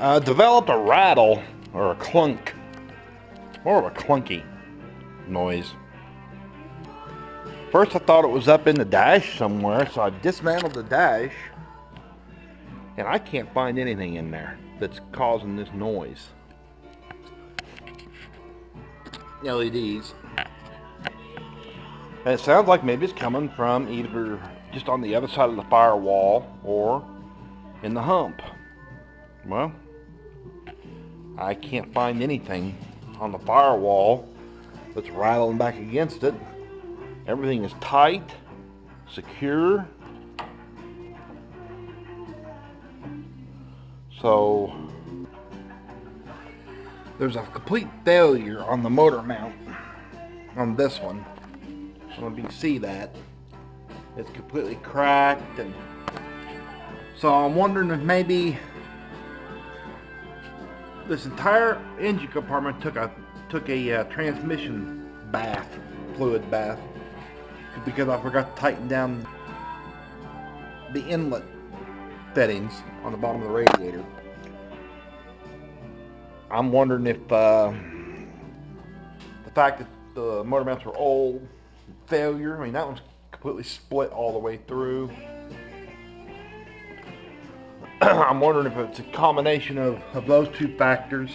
Developed a rattle or a clunk, more of a clunky noise. First I thought it was up in the dash somewhere, so I dismantled the dash, and I can't find anything in there that's causing this noise. LEDs. And it sounds like maybe it's coming from either just on the other side of the firewall or in the hump. Well, I can't find anything on the firewall that's rattling back against it. Everything is tight, secure. So there's a complete failure on the motor mount on this one. I don't know if you can see that. It's completely cracked, and so I'm wondering if maybe this entire engine compartment took a transmission bath, fluid bath, because I forgot to tighten down the inlet fittings on the bottom of the radiator. I'm wondering if the fact that the motor mounts were old, failure. I mean, that one's completely split all the way through. I'm wondering if it's a combination of those two factors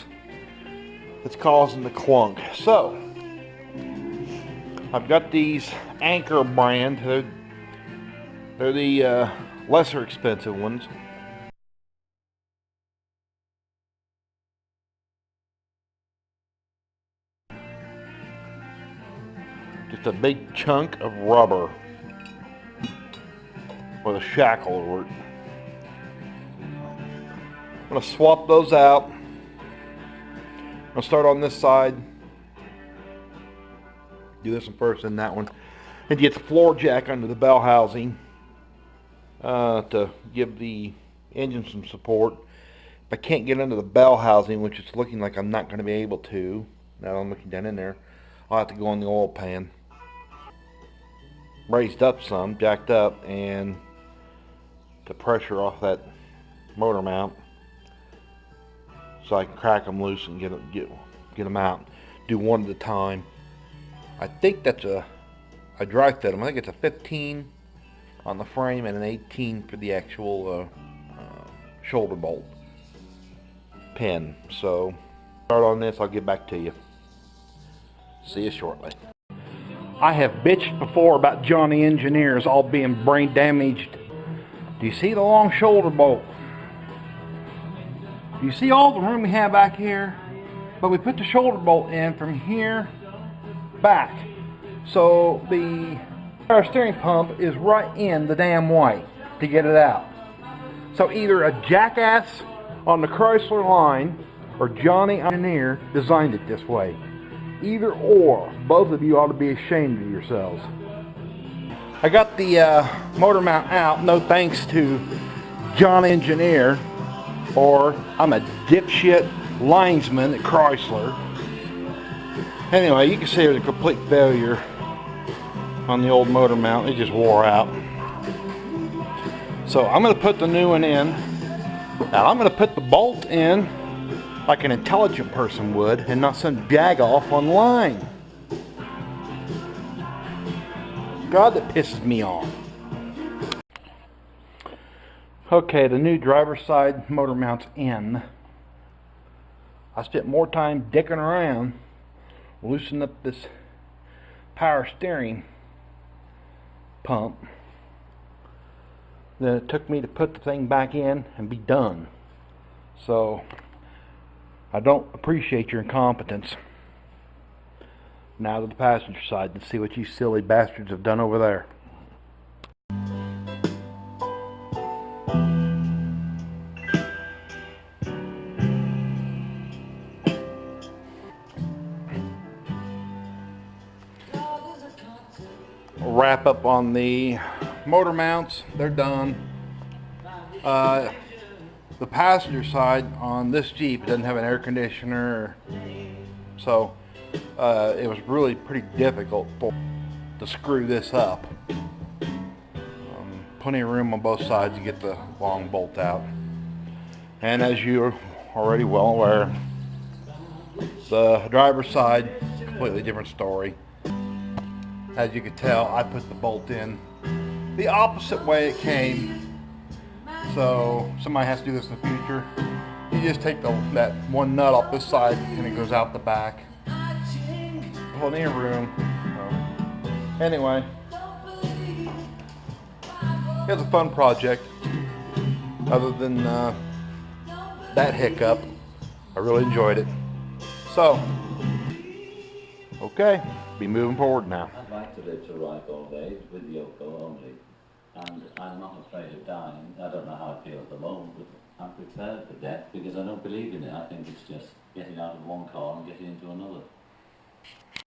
that's causing the clunk. So I've got these Anchor brand. They're the lesser expensive ones. Just a big chunk of rubber with a shackle over it. I'm going to swap those out. I'll start on this side. Do this one first, then that one. And get the floor jack under the bell housing to give the engine some support. If I can't get under the bell housing, which it's looking like I'm not going to be able to, now I'm looking down in there, I'll have to go on the oil pan. Raised up some, jacked up, and to pressure off that motor mount so I can crack them loose and get them out. Do one at a time. I think that's I dry fit them. I think it's a 15 on the frame and an 18 for the actual shoulder bolt pin. So start on this. I'll get back to you. See you shortly. I have bitched before about Johnny engineers all being brain damaged. Do you see the long shoulder bolt? Do you see all the room we have back here? But we put the shoulder bolt in from here back. So the power steering pump is right in the damn way to get it out. So either a jackass on the Chrysler line or Johnny engineer designed it this way. Either or, both of you ought to be ashamed of yourselves. I got the motor mount out, no thanks to John Engineer, or I'm a dipshit linesman at Chrysler. Anyway, you can see it was a complete failure on the old motor mount. It just wore out. So I'm going to put the new one in. Now I'm going to put the bolt in like an intelligent person would, and not some jag-off online. God, that pisses me off. Okay, the new driver's side motor mount's in. I spent more time dicking around loosening up this power steering pump than it took me to put the thing back in and be done. So I don't appreciate your incompetence. Now to the passenger side and see what you silly bastards have done over there. Wrap up on the motor mounts. They're done. The passenger side on this Jeep doesn't have an air conditioner, so it was really pretty difficult to screw this up. Plenty of room on both sides to get the long bolt out. And as you already well aware. The driver's side, completely different story. As you can tell, I put the bolt in the opposite way it came. So somebody has to do this in the future. You just take that one nut off this side and it goes out the back. Plenty of room. So, anyway, it was a fun project. Other than that hiccup, I really enjoyed it. So, okay, be moving forward now. I'd like to live to ripe old age with Yoko only, and I'm not afraid of dying. I don't know how I feel at the moment, but I'm prepared for death because I don't believe in it. I think it's just getting out of one car and getting into another.